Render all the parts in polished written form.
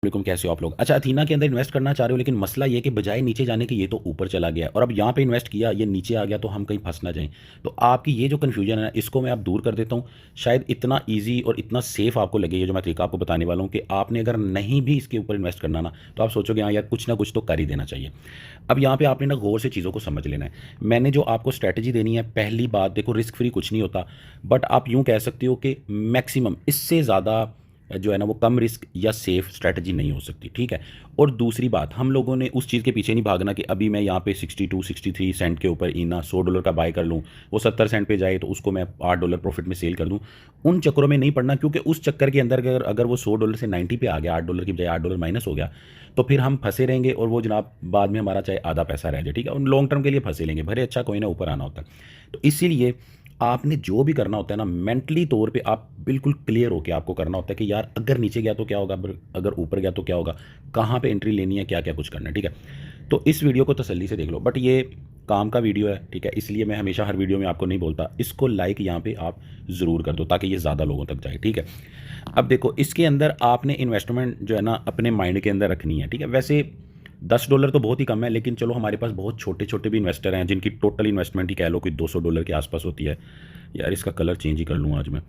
वालेकुम, कैसे हो आप लोग। अच्छा, अथीना के अंदर इन्वेस्ट करना चाह रहे हो, लेकिन मसला ये कि बजाय नीचे जाने के ये तो ऊपर चला गया और अब यहाँ पे इन्वेस्ट किया, ये नीचे आ गया, तो हम कहीं फंस ना जाएं। तो आपकी ये जो कन्फ्यूजन है ना, इसको मैं अब दूर कर देता हूँ। शायद इतना ईजी और इतना सेफ आपको लगे ये जो मैं तरीका आपको बताने वाला हूँ कि आपने अगर नहीं भी इसके ऊपर इन्वेस्ट करना ना, तो आप सोचोगे हाँ यार, कुछ ना कुछ तो कर ही देना चाहिए। अब यहाँ पे आपने ना गौर से चीज़ों को समझ लेना है। मैंने जो आपको स्ट्रैटेजी देनी है, पहली बात देखो, रिस्क फ्री कुछ नहीं होता, बट आप यूँ कह सकते हो कि मैक्सिमम इससे ज़्यादा जो है ना वो कम रिस्क या सेफ स्ट्रैटेजी नहीं हो सकती, ठीक है। और दूसरी बात, हम लोगों ने उस चीज़ के पीछे नहीं भागना कि अभी मैं यहाँ पे 62-63 सेंट के ऊपर इना $100 का बाय कर लूँ, वो 70 सेंट पे जाए तो उसको मैं $8 प्रॉफिट में सेल कर दूँ। उन चक्करों में नहीं पड़ना, क्योंकि उस चक्कर के अंदर अगर वो $100 से 90 पे आ गया, $8 की बजाय $8 माइनस हो गया, तो फिर हम फंसे रहेंगे और वो जनाब बाद में हमारा चाहे आधा पैसा रह जाए, ठीक है। उन लॉन्ग टर्म के लिए फंसे लेंगे, भले अच्छा कोई ना ऊपर आना होता है। तो इसीलिए आपने जो भी करना होता है ना, मेंटली तौर पे आप बिल्कुल क्लियर होकर आपको करना होता है कि यार अगर नीचे गया तो क्या होगा, अगर ऊपर गया तो क्या होगा, कहाँ पे एंट्री लेनी है, क्या क्या कुछ करना है, ठीक है। तो इस वीडियो को तसल्ली से देख लो, बट ये काम का वीडियो है, ठीक है, इसलिए मैं हमेशा हर वीडियो में आपको नहीं बोलता। इसको लाइक यहाँ पे आप ज़रूर कर दो ताकि ये ज़्यादा लोगों तक जाए, ठीक है। अब देखो, इसके अंदर आपने इन्वेस्टमेंट जो है ना अपने माइंड के अंदर रखनी है, ठीक है। वैसे $10 तो बहुत ही कम है, लेकिन चलो हमारे पास बहुत छोटे छोटे भी इन्वेस्टर हैं जिनकी टोटल इन्वेस्टमेंट ही कह लो कि $200 के आसपास होती है। यार इसका कलर चेंज ही कर लूँ आज मैं,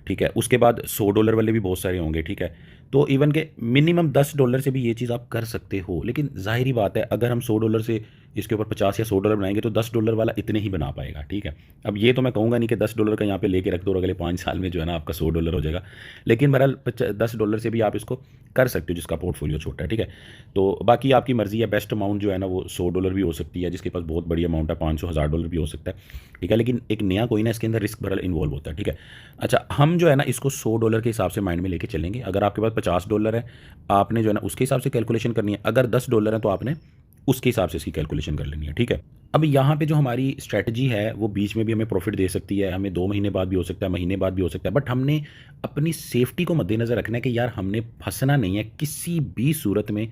ठीक है। उसके बाद $100 वाले भी बहुत सारे होंगे, ठीक है। तो इवन के मिनिमम $10 से भी ये चीज़ आप कर सकते हो, लेकिन जाहिर बात है अगर हम $100 से इसके ऊपर 50 या $100 बनाएंगे तो $10 वाला इतने ही बना पाएगा, ठीक है। अब ये तो मैं कहूँगा नहीं कि $10 का यहाँ पे लेके रख दो और अगले 5 साल में जो है ना आपका $100 हो जाएगा, लेकिन बहरहाल $10 से भी आप इसको कर सकते हो जिसका पोर्टफोलियो छोटा है, ठीक है। तो बाकी आपकी मर्ज़ी है, बेस्ट अमाउंट जो है ना वो $100 भी हो सकती है, जिसके पास बहुत बड़ी अमाउंट है 500-1000 भी हो सकता है, ठीक है। लेकिन एक नया कोई ना इसके अंदर रिस्क भरल इन्वॉल्व होता है, ठीक है। अच्छा, हम जो है ना इसको $100 के हिसाब से माइंड में लेके चलेंगे। अगर आपके पास $50 है, आपने जो है ना उसके हिसाब से कैलकुलेशन करनी है। अगर $10 है तो आपने उसके हिसाब से इसकी कैलकुलेशन कर लेनी है, ठीक है। अब यहाँ पे जो हमारी स्ट्रैटेजी है वो बीच में भी हमें प्रॉफिट दे सकती है, हमें 2 महीने बाद भी हो सकता है, महीने बाद भी हो सकता है, बट हमने अपनी सेफ्टी को मद्देनज़र रखना है कि यार हमने फंसना नहीं है किसी भी सूरत में।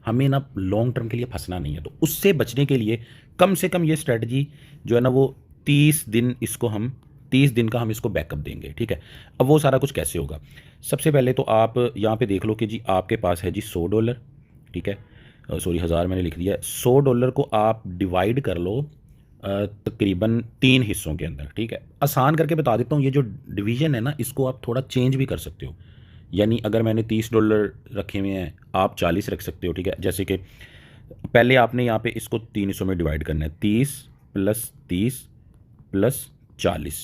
हमें ना लॉन्ग टर्म के लिए फंसना नहीं है, तो उससे बचने के लिए कम से कम ये स्ट्रैटेजी जो है ना वो 30 दिन इसको हम 30 दिन का हम इसको बैकअप देंगे, ठीक है। अब वो सारा कुछ कैसे होगा, सबसे पहले तो आप यहाँ पे देख लो कि जी आपके पास है जी $100, ठीक है। सॉरी, 1000 मैंने लिख दिया है। $100 को आप डिवाइड कर लो तकरीबन 3 हिस्सों के अंदर, ठीक है। आसान करके बता देता हूँ, ये जो डिवीज़न है ना इसको आप थोड़ा चेंज भी कर सकते हो। यानी अगर मैंने $30 रखे हुए हैं, आप 40 रख सकते हो, ठीक है। जैसे कि पहले आपने यहाँ पे इसको 3 हिस्सों में डिवाइड करना है, 30 + 30 + 40,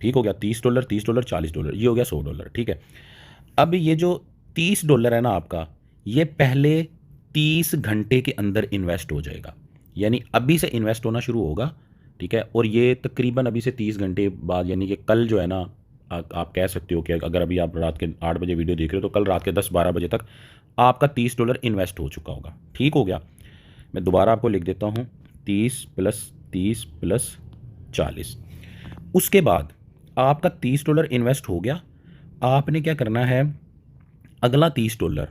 ठीक हो गया। $30, $30, $40, ये हो गया $100, ठीक है। अब ये जो $30 है ना आपका, ये पहले 30 घंटे के अंदर इन्वेस्ट हो जाएगा, यानी अभी से इन्वेस्ट होना शुरू होगा, ठीक है। और ये तकरीबन अभी से 30 घंटे बाद, यानी कि कल जो है ना आप कह सकते हो कि अगर अभी आप रात के 8 बजे वीडियो देख रहे हो तो कल रात के 10-12 बजे तक आपका $30 इन्वेस्ट हो चुका होगा, ठीक हो गया। मैं दोबारा आपको लिख देता हूँ, 30 + 30 + 40। उसके बाद आपका $30 इन्वेस्ट हो गया। आपने क्या करना है, अगला $30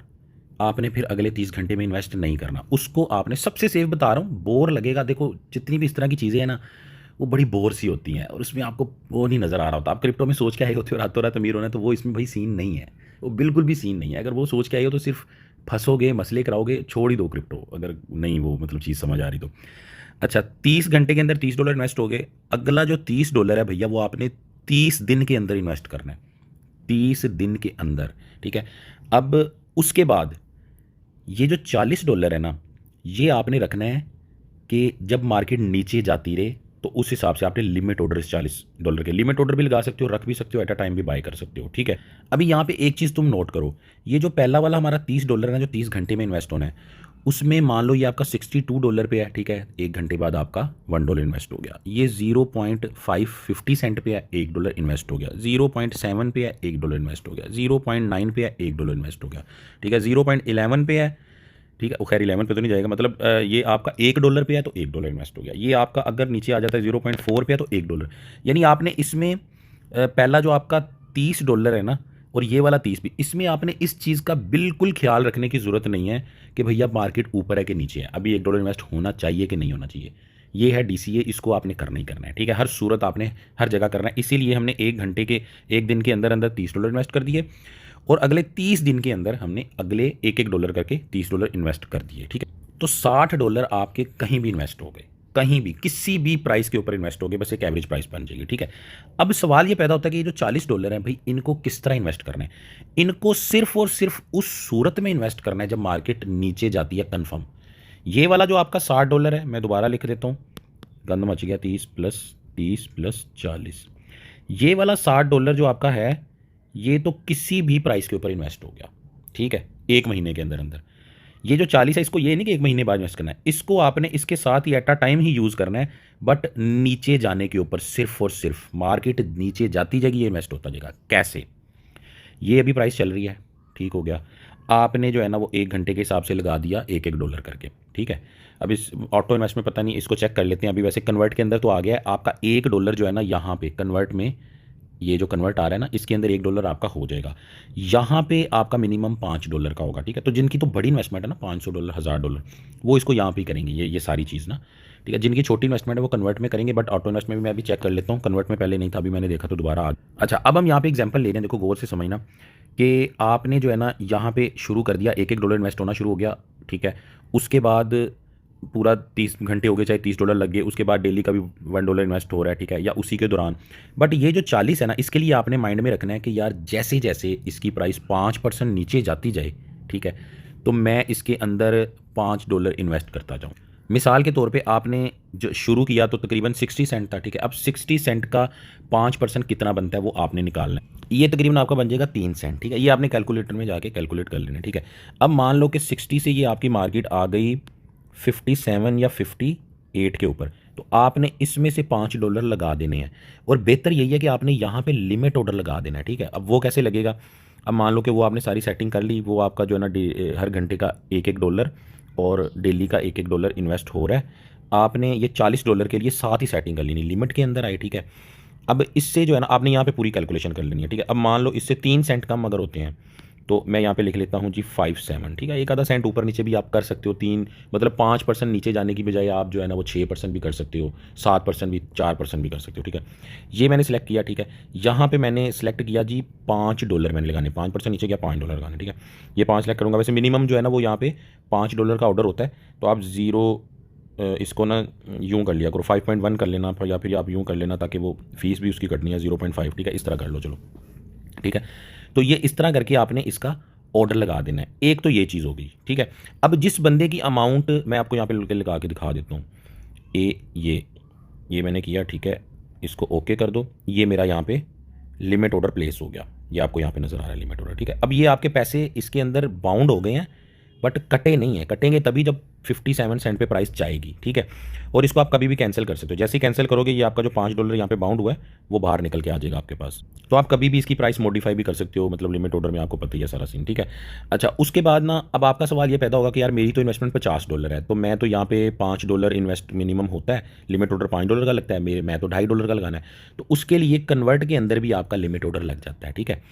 आपने फिर अगले 30 घंटे में इन्वेस्ट नहीं करना। उसको आपने, सबसे सेफ बता रहा हूँ, बोर लगेगा, देखो जितनी भी इस तरह की चीज़ें हैं ना वो बड़ी बोर सी होती हैं और उसमें आपको वो नहीं नज़र आ रहा होता। आप क्रिप्टो में सोच के आए होते हो रातों रात अमीर होना है, तो वो इसमें भाई सीन नहीं है, वो बिल्कुल भी सीन नहीं है। अगर वो सोच के आए हो तो सिर्फ फंसोगे, मसले कराओगे, छोड़ ही दो क्रिप्टो, अगर नहीं वो मतलब चीज़ समझ आ रही तो। अच्छा, 30 घंटे के अंदर $30 इन्वेस्ट हो गए। अगला जो $30 है भैया, वो आपने 30 दिन के अंदर इन्वेस्ट करना है, 30 दिन के अंदर, ठीक है। अब उसके बाद ये जो $40 है ना, ये आपने रखना है कि जब मार्केट नीचे जाती रहे तो उस हिसाब से आपने लिमिट ऑर्डर, इस $40 के लिमिट ऑर्डर भी लगा सकते हो, रख भी सकते हो, एट अ टाइम भी बाय कर सकते हो, ठीक है। अभी यहाँ पे एक चीज़ तुम नोट करो, ये जो पहला वाला हमारा $30 है ना जो 30 घंटे में इन्वेस्ट होना है, उसमें मान लो ये आपका $62 पे है, ठीक है। 1 घंटे बाद आपका $1 इन्वेस्ट हो गया। ये 0.550 सेंट पे है, $1 इन्वेस्ट हो गया। 0.7 पे है, $1 इन्वेस्ट हो गया। 0.9 पे है, $1 इन्वेस्ट हो गया, ठीक है। 0.11 पे है, ठीक है। खैर 11 पे तो नहीं जाएगा, मतलब ये आपका $1 पे है तो $1 इन्वेस्ट हो गया। ये आपका अगर नीचे आ जाता है 0.4 पे है तो $1, यानी आपने इसमें पहला जो आपका $30 है ना और ये वाला 30 भी, इसमें आपने इस चीज़ का बिल्कुल ख्याल रखने की ज़रूरत नहीं है कि भैया मार्केट ऊपर है कि नीचे है, अभी $1 इन्वेस्ट होना चाहिए कि नहीं होना चाहिए। ये है DCA, इसको आपने करना ही करना है, ठीक है। हर सूरत आपने हर जगह करना है, इसीलिए हमने 1 घंटे के 1 दिन के अंदर अंदर $30 इन्वेस्ट कर दिए। और अगले 30 दिन के अंदर हमने अगले $1 करके $30 इन्वेस्ट कर दिए, ठीक है। तो $60 आपके कहीं भी इन्वेस्ट हो गए, कहीं भी किसी भी प्राइस के ऊपर इन्वेस्ट हो गए, बस एक एवरेज प्राइस बन जाएगी, ठीक है। अब सवाल ये पैदा होता है कि ये जो $40 है भाई, इनको किस तरह इन्वेस्ट करना है। इनको सिर्फ और सिर्फ उस सूरत में इन्वेस्ट करना है जब मार्केट नीचे जाती है कन्फर्म। ये वाला जो आपका $60 है, मैं दोबारा लिख देता हूँ, गंद मच गया, 30 + 30 + 40, ये वाला $60 जो आपका है, ये तो किसी भी प्राइस के ऊपर इन्वेस्ट हो गया, ठीक है, एक महीने के अंदर अंदर। ये जो 40 है, इसको ये नहीं कि एक महीने बाद इन्वेस्ट करना है, इसको आपने इसके साथ ही एट अ टाइम ही यूज़ करना है, बट नीचे जाने के ऊपर, सिर्फ और सिर्फ मार्केट नीचे जाती जाएगी ये इन्वेस्ट होता जाएगा। कैसे? ये अभी प्राइस चल रही है, ठीक हो गया, आपने जो है ना वो 1 घंटे के हिसाब से लगा दिया $1 करके, ठीक है। अब इस ऑटो इन्वेस्ट में पता नहीं, इसको चेक कर लेते हैं अभी। वैसे कन्वर्ट के अंदर तो आ गया है आपका $1 जो है ना, यहाँ पे कन्वर्ट में, ये जो कन्वर्ट आ रहा है ना, इसके अंदर $1 आपका हो जाएगा। यहाँ पे आपका मिनिमम $5 का होगा, ठीक है। तो जिनकी तो बड़ी इन्वेस्टमेंट है ना, $500 $1000, वो इसको यहाँ पे ही करेंगे, ये सारी चीज़ ना, ठीक है। जिनकी छोटी इन्वेस्टमेंट है वो कन्वर्ट में करेंगे, बट ऑटो इन्वेस्ट में भी मैं अभी चेक कर लेता हूँ, कन्वर्ट में पहले नहीं था, अभी मैंने देखा तो दोबारा आ गया। अच्छा, अब हम यहाँ पे एग्जाम्पल ले रहे हैं, देखो गौर से समझना कि आपने जो है ना यहाँ पे शुरू कर दिया, $1 इन्वेस्ट होना शुरू हो गया, ठीक है। उसके बाद पूरा 30 घंटे हो गए, चाहे $30 लग गए, उसके बाद डेली का भी $1 इन्वेस्ट हो रहा है, ठीक है, या उसी के दौरान। बट ये जो 40 है ना, इसके लिए आपने माइंड में रखना है कि यार जैसे जैसे इसकी प्राइस 5% नीचे जाती जाए, ठीक है, तो मैं इसके अंदर $5 इन्वेस्ट करता जाऊँ। मिसाल के तौर पे आपने जो शुरू किया तो तकरीबन 60 सेंट था, ठीक है। अब 60 सेंट का 5% कितना बनता है वो आपने निकालना है। ये तकरीबन आपका बन जाएगा 3 सेंट, ठीक है। ये आपने कैलकुलेटर में जाके कैलकुलेट कर लेना, ठीक है। अब मान लो कि 60 से ये आपकी मार्केट आ गई 57 या 58 के ऊपर, तो आपने इसमें से $5 लगा देने हैं। और बेहतर यही है कि आपने यहाँ पे लिमिट ऑर्डर लगा देना है, ठीक है। अब वो कैसे लगेगा? अब मान लो कि वो आपने सारी सेटिंग कर ली, वो आपका जो है ना हर घंटे का $1 और डेली का $1 इन्वेस्ट हो रहा है। आपने ये $40 के लिए साथ ही सेटिंग कर लेनी, लिमिट के अंदर आई, ठीक है। अब इससे जो है ना आपने यहाँ पे पूरी कैलकुलेशन कर लेनी है, ठीक है। अब मान लो इससे 3 सेंट कम अगर होते हैं, तो मैं यहाँ पे लिख लेता हूँ जी 57, ठीक है। एक आधा सेंट ऊपर नीचे भी आप कर सकते हो, 3 मतलब 5% नीचे जाने की बजाय आप जो है ना वो 6% भी कर सकते हो, 7% भी, 4% भी कर सकते हो, ठीक है। ये मैंने सेलेक्ट किया, ठीक है। यहाँ पे मैंने सेलेक्ट किया जी $5 मैंने लगाने, 5% नीचे गया, $5 लगाने, ठीक है। ये 5 सेलेक्ट करूँगा। वैसे मिनिमम जो है ना वो यहाँ पे $5 का ऑर्डर होता है, तो आप इसको ना यूँ कर लिया करो, 5.1 कर लेना, या फिर आप यूँ कर लेना ताकि वो फीस भी उसकी कटनी है 0.5, ठीक है। इस तरह कर लो, चलो ठीक है। तो ये इस तरह करके आपने इसका ऑर्डर लगा देना है। एक तो ये चीज़ हो गई, ठीक है। अब जिस बंदे की अमाउंट मैं आपको यहाँ पे लगा के दिखा देता हूँ, ये मैंने किया, ठीक है। इसको ओके कर दो, ये मेरा यहाँ पे लिमिट ऑर्डर प्लेस हो गया, ये आपको यहाँ पे नज़र आ रहा है लिमिट ऑर्डर, ठीक है। अब ये आपके पैसे इसके अंदर बाउंड हो गए हैं, बट कटे नहीं है, कटेंगे तभी जब 57 सेंट पे प्राइस जाएगी, ठीक है। और इसको आप कभी भी कैंसिल कर सकते हो, जैसे ही कैंसिल करोगे ये आपका जो $5 यहाँ पे बाउंड हुआ है वो बाहर निकल के आ जाएगा आपके पास। तो आप कभी भी इसकी प्राइस मॉडिफाई भी कर सकते हो, मतलब लिमिट ऑर्डर में आपको पता ही है सारा सीन, ठीक है। अच्छा, उसके बाद ना अब आपका सवाल ये पैदा होगा कि यार मेरी तो इन्वेस्टमेंट $50 है, तो मैं तो यहाँ पे $5 इन्वेस्ट मिनिमम होता है, लिमिट ऑर्डर $5 का लगता है, मैं तो $2.5 का लगाना है। तो उसके लिए कन्वर्ट के अंदर भी आपका लिमिट ऑर्डर लग जाता है, ठीक है।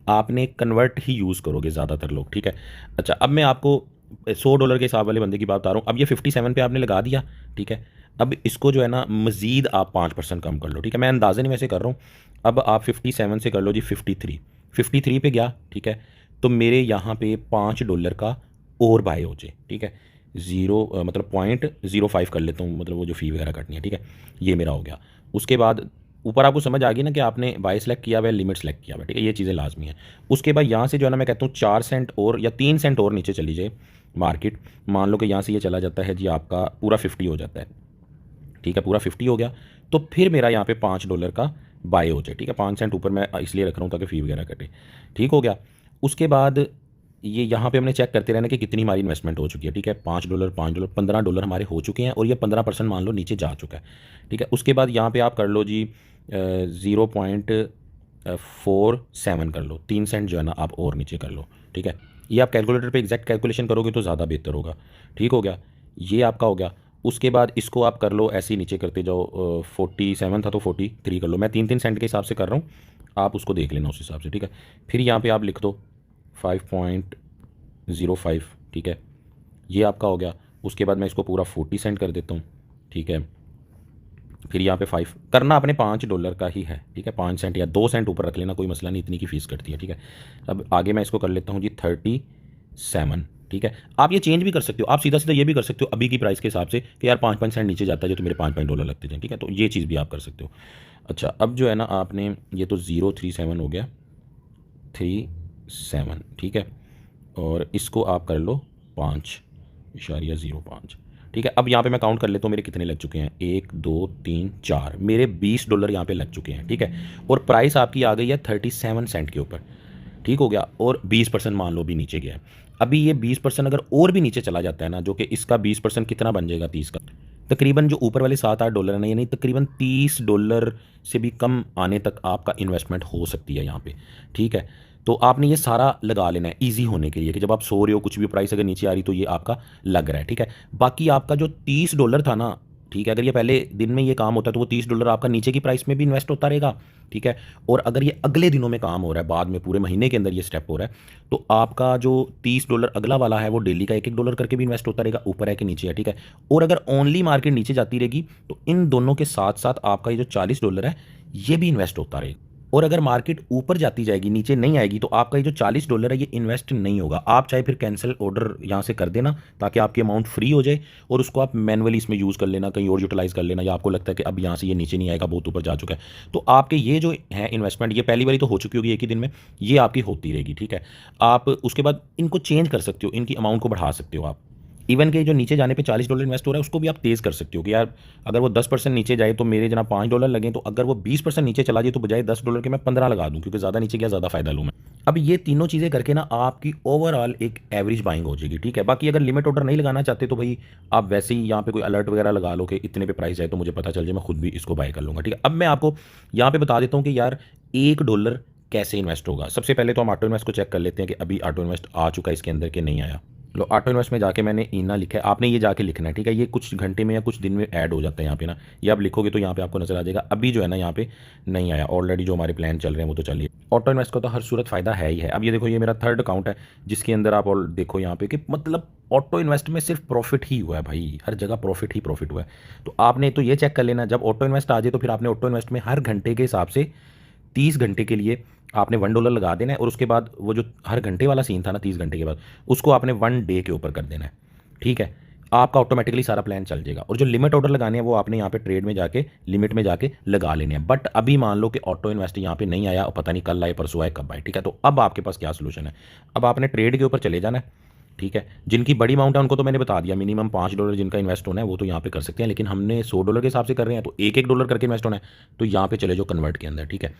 आपने कन्वर्ट ही यूज़ करोगे ज़्यादातर लोग, ठीक है। अच्छा, अब मैं आपको $100 के हिसाब वाले बंदे की बात बता रहा हूँ। अब ये 57 पे आपने लगा दिया, ठीक है। अब इसको जो है ना मज़ीद आप 5% कम कर लो, ठीक है। मैं अंदाज़े नहीं वैसे कर रहा हूँ। अब आप 57 से कर लो जी 53 पे गया, ठीक है। तो मेरे यहाँ पे $5 का और बाय हो जाए, ठीक है। मतलब 0.05 कर लेता हूँ, मतलब वो जो फ़ी वगैरह कटनी है, ठीक है। ये मेरा हो गया। उसके बाद ऊपर आपको समझ आ गई ना कि आपने बाय सेलेक्ट किया हुआ है, लिमिट सेलेक्ट किया हुआ है, ठीक है। ये चीज़ें लाजमी हैं। उसके बाद यहाँ से जो है ना मैं कहता हूँ 4 सेंट और या 3 सेंट और नीचे चली जाए मार्केट, मान लो कि यहाँ से ये चला जाता है जी आपका पूरा 50 हो जाता है, ठीक है। पूरा 50 हो गया, तो फिर मेरा यहाँ पे $5 का बाय हो जाए, ठीक है। 5 सेंट ऊपर मैं इसलिए रख रहा हूँ ताकि फ़ी वगैरह कटे, ठीक हो गया। उसके बाद ये यहाँ पे हमने चेक करते रहना कि कितनी हमारी इन्वेस्टमेंट हो चुकी है, ठीक है। $5 $15 हमारे हो चुके हैं, और ये 15% मान लो नीचे जा चुका है, ठीक है। उसके बाद यहाँ पे आप कर लो जी 0.47 कर लो, 3 सेंट जो है ना आप और नीचे कर लो, ठीक है। ये आप कैलकुलेटर पे एग्जैक्ट कैलकुलेशन करोगे तो ज़्यादा बेहतर होगा, ठीक हो गया। ये आपका हो गया। उसके बाद इसको आप कर लो ऐसे ही नीचे करते जाओ, 47 था तो 43 कर लो। मैं 3 सेंट के हिसाब से कर रहा हूँ, आप उसको देख लेना उस हिसाब से, ठीक है। फिर यहाँ पे आप लिख दो 5.05, ठीक है। ये आपका हो गया। उसके बाद मैं इसको पूरा 40 सेंट कर देता हूँ, ठीक है। फिर यहाँ पे 5 करना अपने $5 का ही है, ठीक है, 5 सेंट या 2 सेंट ऊपर रख लेना, कोई मसला नहीं, इतनी की फ़ीस कटती है, ठीक है। अब आगे मैं इसको कर लेता हूँ जी 37, ठीक है। आप ये चेंज भी कर सकते हो, आप सीधा सीधा ये भी कर सकते हो अभी की प्राइस के हिसाब से कि यार 5 सेंट नीचे जाता है जो तो मेरे $5 लगते जाए, ठीक है, तो ये चीज़ भी आप कर सकते हो। अच्छा, अब जो है ना आपने ये तो 037 हो गया, 37, ठीक है, और इसको आप कर लो 5.05, ठीक है। अब यहाँ पे मैं काउंट कर लेता हूँ मेरे कितने लग चुके हैं, 1 2 3 4, मेरे $20 यहाँ पे लग चुके हैं, ठीक है। और प्राइस आपकी आ गई है 37 सेंट के ऊपर, ठीक हो गया, और 20% मान लो भी नीचे गया है। अभी ये 20% अगर और भी नीचे चला जाता है ना, जो कि इसका 20% कितना बन जाएगा 30 का, तकरीबन जो ऊपर वाले $7-8 है ना, यानी तकरीबन $30 से भी कम आने तक आपका इन्वेस्टमेंट हो सकती है यहाँ पे, ठीक है। तो आपने ये सारा लगा लेना है ईजी होने के लिए कि जब आप सो रहे हो कुछ भी प्राइस अगर नीचे आ रही तो ये आपका लग रहा है, ठीक है। बाकी आपका जो $30 था ना, ठीक है, अगर ये पहले दिन में ये काम होता है तो वो $30 आपका नीचे की प्राइस में भी इन्वेस्ट होता रहेगा, ठीक है। और अगर ये अगले दिनों में काम हो रहा है, बाद में पूरे महीने के अंदर ये स्टेप हो रहा है, तो आपका जो $30 अगला वाला है वो डेली का $1-1 करके भी इन्वेस्ट होता रहेगा, ऊपर है कि नीचे है, ठीक है। और अगर ओनली मार्केट नीचे जाती रहेगी तो इन दोनों के साथ साथ आपका ये जो $40 है ये भी इन्वेस्ट होता रहेगा। और अगर मार्केट ऊपर जाती जाएगी नीचे नहीं आएगी तो आपका ये जो $40 है ये इन्वेस्ट नहीं होगा। आप चाहे फिर कैंसिल ऑर्डर यहाँ से कर देना ताकि आपकी अमाउंट फ्री हो जाए और उसको आप मैनुअली इसमें यूज़ कर लेना, कहीं और यूटिलाइज़ कर लेना, या आपको लगता है कि अब यहाँ से ये नीचे नहीं आएगा, बहुत ऊपर जा चुका है, तो आपके ये जो है इन्वेस्टमेंट ये पहली बारी तो हो चुकी होगी एक ही दिन में, ये आपकी होती रहेगी, ठीक है। आप उसके बाद इनको चेंज कर सकते हो, इनकी अमाउंट को बढ़ा सकते हो आप। इवन के जो नीचे जाने पे $40 इन्वेस्ट हो रहा है उसको भी आप तेज़ कर सकते हो कि यार अगर वो 10% नीचे जाए तो मेरे जना $5 लगें, तो अगर वो 20% नीचे चला जाए तो बजाय $10 के मैं 15 लगा दूं, क्योंकि ज़्यादा नीचे गया ज़्यादा फायदा लूँ मैं। अब ये तीनों चीज़ें करके ना आपकी ओवरऑल एक एवरेज बाइंग हो जाएगी, ठीक है। बाकी अगर लिमिट ऑर्डर नहीं लगाना चाहते तो भाई आप वैसे ही यहाँ पे कोई अलर्ट वगैरह लगा लो कि इतने पे प्राइस है तो मुझे पता चल जाए, मैं खुद भी इसको बाय कर लूँगा, ठीक है। अब मैं आपको यहाँ पे बता देता हूँ कि यार $1 कैसे इन्वेस्ट होगा। सबसे पहले तो हम ऑटो इन्वेस्ट को चेक कर लेते हैं कि अभी ऑटो इन्वेस्ट आ चुका है इसके अंदर कि नहीं आया। लो ऑटो इन्वेस्ट में जाके मैंने इना लिखा है, आपने ये जाके लिखना है, ठीक है। ये कुछ घंटे में या कुछ दिन में ऐड हो जाता है यहाँ पे ना, ये आप लिखोगे तो यहाँ पे आपको नजर आ जाएगा। अभी जो है ना यहाँ पे नहीं आया, ऑलरेडी जो हमारे प्लान चल रहे हैं वो तो चलिए। ऑटो इन्वेस्ट का तो हर सूरत फ़ायदा है ही है। अब ये देखो ये मेरा 3rd अकाउंट है जिसके अंदर आप और देखो यहाँ पे कि मतलब ऑटो इन्वेस्ट में सिर्फ प्रॉफिट ही हुआ है भाई, हर जगह प्रॉफिट ही प्रॉफिट हुआ है। तो आपने तो ये चेक कर लेना, जब ऑटो इन्वेस्ट आ जाए तो फिर आपने ऑटो इन्वेस्ट में हर घंटे के हिसाब से 30 घंटे के लिए आपने $1 लगा देना है, और उसके बाद वो जो हर घंटे वाला सीन था ना 30 घंटे के बाद, उसको आपने 1 डे के ऊपर कर देना है, ठीक है। आपका ऑटोमेटिकली सारा प्लान चल जाएगा। और जो लिमिट ऑर्डर लगाने हैं वो आपने यहाँ पे ट्रेड में जाके लिमिट में जाके लगा लेने हैं। बट अभी मान लो कि ऑटो इन्वेस्ट यहाँ पे नहीं आया और पता नहीं कल आए परसों आए कब आए, ठीक है। तो अब आपके पास क्या सोल्यूशन है, अब आपने ट्रेड के ऊपर चले जाना है, ठीक है। जिनकी बड़ी अमाउंट है उनको तो मैंने बता दिया, मिनिमम $5 जिनका इन्वेस्ट होना है वो तो यहाँ पे कर सकते हैं, लेकिन हमने $100 के हिसाब से कर रहे हैं तो $1-1 करके इन्वेस्ट होना है, तो यहाँ पे चले जाओ कन्वर्ट के अंदर, ठीक है।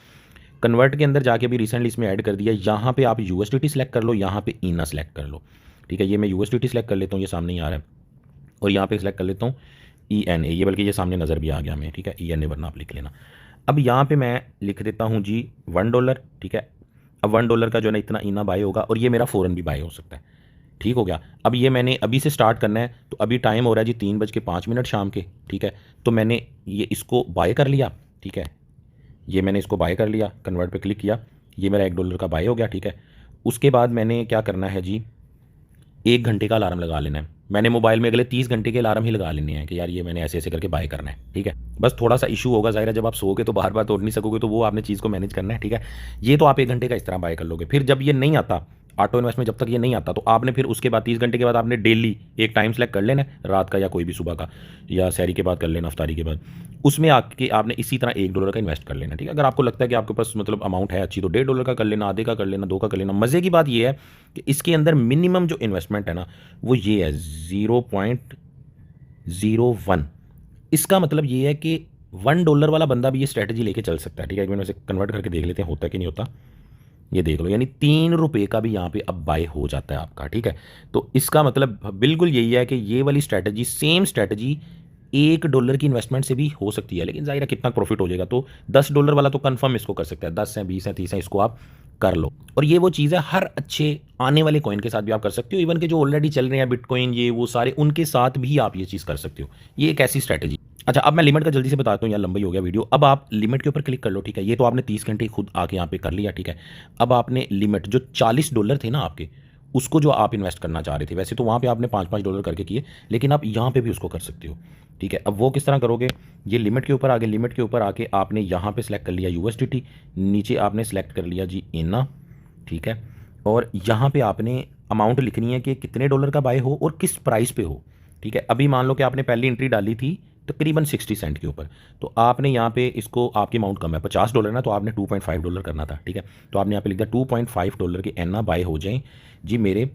कन्वर्ट के अंदर जाके भी रिसेंटली इसमें ऐड कर दिया, यहाँ पे आप USDT सेलेक्ट कर लो, यहाँ पे ईना सेलेक्ट कर लो, ठीक है। ये मैं USDT सेलेक्ट कर लेता हूँ, ये सामने ही आ रहा है, और यहाँ पे सेलेक्ट कर लेता हूँ ENA, ये बल्कि ये सामने नज़र भी आ गया हमें, ठीक है। ENA वरना आप लिख लेना। अब यहाँ पे मैं लिख देता हूँ जी $1, ठीक है। अब $1 का जो है ना इतना ईना बाय होगा और ये मेरा फ़ौरन भी बाय हो सकता है, ठीक हो गया। अब ये मैंने अभी से स्टार्ट करना है, तो अभी टाइम हो रहा है जी 3:05 शाम के, ठीक है। तो मैंने ये इसको बाय कर लिया, ठीक है। ये मैंने इसको बाय कर लिया, कन्वर्ट पे क्लिक किया, ये मेरा $1 का बाय हो गया, ठीक है। उसके बाद मैंने क्या करना है जी, 1 घंटे का अलार्म लगा लेना है। मैंने मोबाइल में अगले 30 घंटे के अलार्म ही लगा लेने हैं कि यार ये मैंने ऐसे ऐसे करके बाय करना है, ठीक है। बस थोड़ा सा इशू होगा ज़ाहिर है, जब आप सोओगे तो बार बार तोड़ नहीं सकोगे, तो वो आपने चीज़ को मैनेज करना है, ठीक है। ये तो आप 1 घंटे का इस तरह बाय कर लोगे। फिर जब ये नहीं आता ऑटो इन्वेस्ट में, जब तक ये नहीं आता तो आपने फिर उसके बाद 30 घंटे के बाद आपने डेली एक टाइम सेलेक्ट कर लेना है, रात का या कोई भी सुबह का, या सहरी के बाद कर लेना, अफ्तारी के बाद। उसमें आके आपने इसी तरह $1 का इन्वेस्ट कर लेना, ठीक है। अगर आपको लगता है कि आपके पास मतलब अमाउंट है अच्छी तो $1.5 का कर लेना, आधे का कर लेना, 2 का कर लेना। मज़े की बात यह है कि इसके अंदर मिनिमम जो इन्वेस्टमेंट है ना वो ये है 0.01। इसका मतलब ये है कि $1 वाला बंदा भी ये स्ट्रेटजी लेके चल सकता है, ठीक है। एक मिनट से कन्वर्ट करके देख लेते हैं होता कि नहीं होता, ये देख लो, यानी ₹3 का भी यहाँ पे अब बाय हो जाता है आपका, ठीक है। तो इसका मतलब बिल्कुल यही है कि ये वाली स्ट्रैटेजी, सेम स्ट्रैटेजी $1 की इन्वेस्टमेंट से भी हो सकती है, लेकिन जाहिर है कितना प्रॉफिट हो जाएगा। तो $10 वाला तो कंफर्म इसको कर सकता है, 10 है, 20 है, 30 है, इसको आप कर लो। और ये वो चीज़ है हर अच्छे आने वाले कॉइन के साथ भी आप कर सकते हो, इवन के जो ऑलरेडी चल रहे हैं बिटकॉइन ये वो सारे, उनके साथ भी आप ये चीज़ कर सकते हो। ये एक ऐसी स्ट्रैटेजी। अच्छा, अब मैं लिमिट का जल्दी से बताता हूँ, यार लंबी हो गया वीडियो। अब आप लिमिट के ऊपर क्लिक कर लो, ठीक है। ये तो आपने 30 घंटे खुद आके यहाँ पे कर लिया, ठीक है। अब आपने लिमिट जो $40 थे ना आपके, उसको जो आप इन्वेस्ट करना चाह रहे थे। वैसे तो वहाँ पे आपने $5-5 करके किए, लेकिन आप यहाँ पे भी उसको कर सकते हो, ठीक है। अब वो किस तरह करोगे, ये लिमिट के ऊपर आ गए, लिमिट के ऊपर आके आपने यहाँ पे सेलेक्ट कर लिया यूएसडीटी, नीचे आपने सेलेक्ट कर लिया जी इना, ठीक है। और यहाँ पे आपने अमाउंट लिखनी है कि कितने डॉलर का बाय हो और किस प्राइस पे हो, ठीक है। अभी मान लो कि आपने पहली एंट्री डाली थी तकरीबन 60 सेंट के ऊपर, तो आपने यहाँ पे इसको, आपकी अमाउंट कम है $50 ना, तो आपने $2.5 करना था, ठीक है। तो आपने यहाँ पे लिख दिया $2.5 के एना बाय हो जाएं जी। मेरे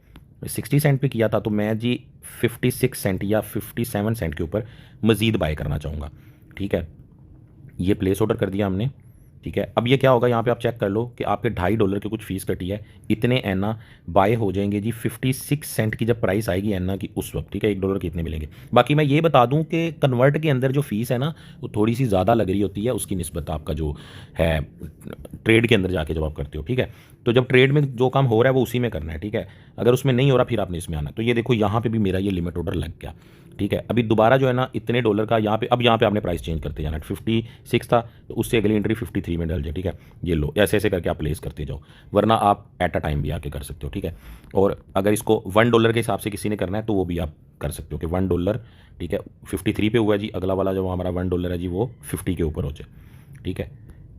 60 सेंट पे किया था, तो मैं जी 56 सेंट या 57 सेंट के ऊपर मज़ीद बाय करना चाहूँगा, ठीक है। ये प्लेस ऑर्डर कर दिया हमने, ठीक है। अब ये क्या होगा, यहाँ पे आप चेक कर लो कि आपके $2.5 की कुछ फीस कटी है, इतने एना बाय हो जाएंगे जी 56 सेंट की जब प्राइस आएगी एना की उस वक्त, ठीक है। $1 कितने मिलेंगे। बाकी मैं ये बता दूं कि कन्वर्ट के अंदर जो फीस है ना, वो थोड़ी सी ज़्यादा लग रही होती है उसकी निस्बत आपका जो है ट्रेड के अंदर जाके जब आप करते हो, ठीक है। तो जब ट्रेड में जो काम हो रहा है वो उसी में करना है, ठीक है। अगर उसमें नहीं हो रहा फिर आपने इसमें आना। तो ये देखो यहाँ पे भी मेरा ये लिमिट ऑर्डर लग गया, ठीक है। अभी दोबारा जो है ना इतने डॉलर का यहाँ पे, अब यहाँ पे आपने प्राइस चेंज करते जाना। 56 था तो उससे अगली एंट्री 53 में डाल जाए, ठीक है। ये लो, ऐसे ऐसे करके आप प्लेस करते जाओ, वरना आप एट अ टाइम भी आके कर सकते हो, ठीक है। और अगर इसको $1 के हिसाब से किसी ने करना है तो वो भी आप कर सकते हो कि $1, ठीक है। 53 पे हुआ है जी, अगला वाला जो हमारा $1 है जी वो 50 के ऊपर हो जाए, ठीक है।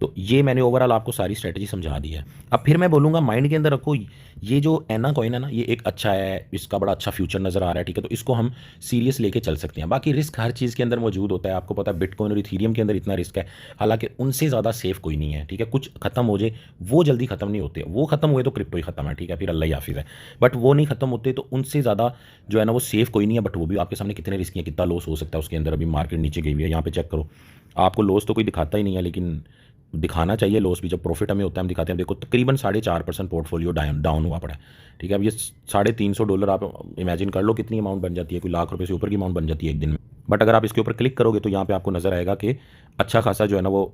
तो ये मैंने ओवरऑल आपको सारी स्ट्रेटजी समझा दी है। अब फिर मैं बोलूँगा माइंड के अंदर रखो, ये जो एना कॉइन है ना, ये एक अच्छा है, इसका बड़ा अच्छा फ्यूचर नज़र आ रहा है, ठीक है। तो इसको हम सीरियस लेके चल सकते हैं। बाकी रिस्क हर चीज़ के अंदर मौजूद होता है, आपको पता है बिटकॉइन और इथीरियम के अंदर इतना रिस्क है, हालांकि उनसे ज़्यादा सेफ कोई नहीं है, ठीक है। कुछ खत्म हो जाए वो जल्दी खत्म नहीं होते, वो खत्म हुए तो क्रिप्टो ही खत्म है, ठीक है, फिर अल्लाह ही हाफिज़ है। बट वो नहीं खत्म होते, तो उनसे ज़्यादा जो है ना वो सेफ कोई नहीं है। बट वो भी आपके सामने कितने रिस्क है, कितना लॉस हो सकता है उसके अंदर। अभी मार्केट नीचे गई हुई है, यहाँ पे चेक करो, आपको लॉस तो कोई दिखाता ही नहीं है, लेकिन दिखाना चाहिए लॉस भी। जब प्रॉफिट हमें होता है हम दिखाते हैं। देखो तकरीबन 4.5% पोर्टफोलियो डाउन हुआ पड़ा है, ठीक है। अब ये $350 आप इमेजिन कर लो कितनी अमाउंट बन जाती है, कोई ₹1,00,000 से ऊपर की अमाउंट बन जाती है एक दिन में। बट अगर आप इसके ऊपर क्लिक करोगे तो यहाँ पे आपको नज़र आएगा कि अच्छा खासा जो है ना वो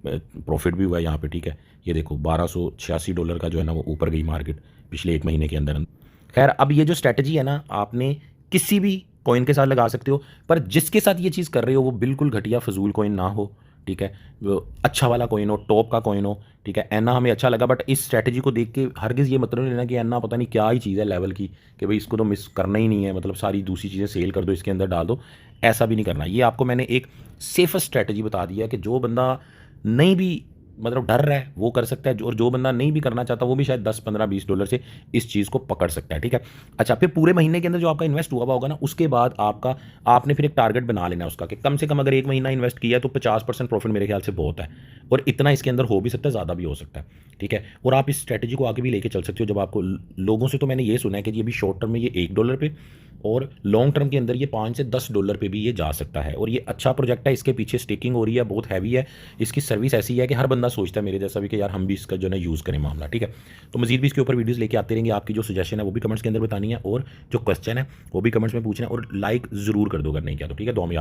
प्रॉफिट भी हुआ है यहाँ पे, ठीक है। ये देखो $1,286 का जो है ना वो ऊपर गई मार्केट पिछले एक महीने के अंदर। खैर अब ये जो स्ट्रैटेजी है ना, आपने किसी भी कॉइन के साथ लगा सकते हो, पर जिसके साथ ये चीज़ कर रहे हो वो बिल्कुल घटिया फजूल कॉइन ना हो, ठीक है। वो अच्छा वाला कॉइन हो, टॉप का कॉइन हो, ठीक है। एना हमें अच्छा लगा, बट इस स्ट्रैटेजी को देख के हरगिज़ ये मतलब नहीं लेना कि एना पता नहीं क्या ही चीज़ है लेवल की, कि भाई इसको तो मिस करना ही नहीं है, मतलब सारी दूसरी चीज़ें सेल कर दो इसके अंदर डाल दो। ऐसा भी नहीं करना। ये आपको मैंने एक सेफेस्ट स्ट्रैटेजी बता दी है कि जो बंदा नहीं भी मतलब डर रहा है वो कर सकता है, और जो बंदा नहीं भी करना चाहता वो भी शायद $10, $15, $20 से इस चीज़ को पकड़ सकता है, ठीक है। अच्छा, फिर पूरे महीने के अंदर जो आपका इन्वेस्ट हुआ होगा ना, उसके बाद आपने फिर एक टारगेट बना लेना है उसका, कि कम से कम अगर एक महीना इन्वेस्ट किया है तो 50% प्रॉफिट मेरे ख्याल से बहुत है, और इतना इसके अंदर हो भी सकता है, ज़्यादा भी हो सकता है, ठीक है। और आप इस स्ट्रैटेजी को आगे भी लेके चल सकते हो। जब आपको लोगों से तो मैंने ये सुना है कि ये अभी शॉर्ट टर्म में ये $1 पे, और लॉन्ग टर्म के अंदर ये $5 से $10 पे भी ये जा सकता है। और ये अच्छा प्रोजेक्ट है, इसके पीछे स्टेकिंग हो रही है, बहुत हैवी है, इसकी सर्विस ऐसी है कि हर बंदा सोचता है मेरे जैसा भी कि यार हम भी इसका जो है ना यूज़ करें मामला, ठीक है। तो मजीद भी इसके ऊपर वीडियोस लेके आते रहेंगे। आपकी जो सजेशन है वो भी कमेंट्स के अंदर बतानी है, और जो क्वेश्चन है वो भी कमेंट्स में पूछना है, और लाइक ज़रूर कर दो अगर नहीं किया तो, ठीक है। दुआ में याद